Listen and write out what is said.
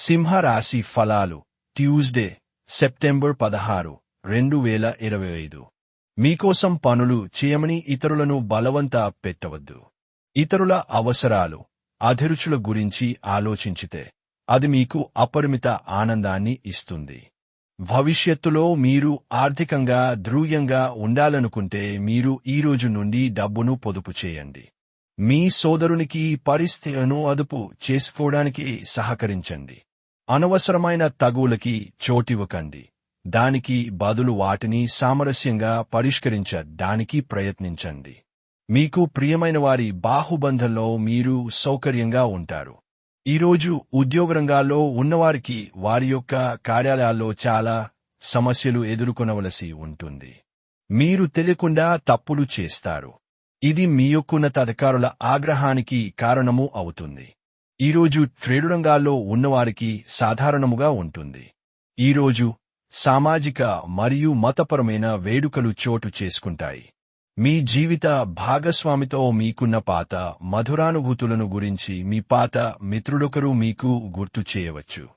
సింహరాశి ఫలాలు Tuesday September 16, 2025. మీకోసం పనులు చేయమని ఇతరులను బలవంత పెట్టవద్దు. ఇతరుల అవసరాలు, అభిరుచుల గురించి ఆలోచించితే అది మీకు అపరిమిత ఆనందాన్ని ఇస్తుంది. భవిష్యత్తులో మీరు ఆర్థికంగా దృఢంగా ఉండాలనుకుంటే మీరు ఈ రోజు నుండి డబ్బును పొదుపు చేయండి. మీ సోదరునికి పరిస్థితులను అదుపు చేసుకోవడానికి సహకరించండి. అనవసరమైన తగువులకి చోటివ్వకండి. దానికి బదులు వాటిని సామరస్యంగా పరిష్కరించడానికి ప్రయత్నించండి. మీకు ప్రియమైన వారి బాహుబంధంలో మీరు సౌకర్యంగా ఉంటారు. ఈరోజు ఉద్యోగరంగాల్లో ఉన్నవారికి వారి యొక్క కార్యాలయాల్లో చాలా సమస్యలు ఎదుర్కొనవలసి ఉంటుంది. మీరు తెలియకుండా తప్పులు చేస్తారు. ఇది మీ యొక్క ఉన్నతాధికారుల ఆగ్రహానికి కారణము అవుతుంది. ఈరోజు ట్రేడు రంగాల్లో ఉన్నవారికి సాధారణముగా ఉంటుంది. ఈరోజు సామాజిక మరియు మతపరమైన వేడుకలు చోటు చేసుకుంటాయి. మీ జీవిత భాగస్వామితో మీకున్న పాత మధురానుభూతులను గురించి మీ పాత మిత్రుడొకరు మీకు గుర్తు చేయవచ్చు.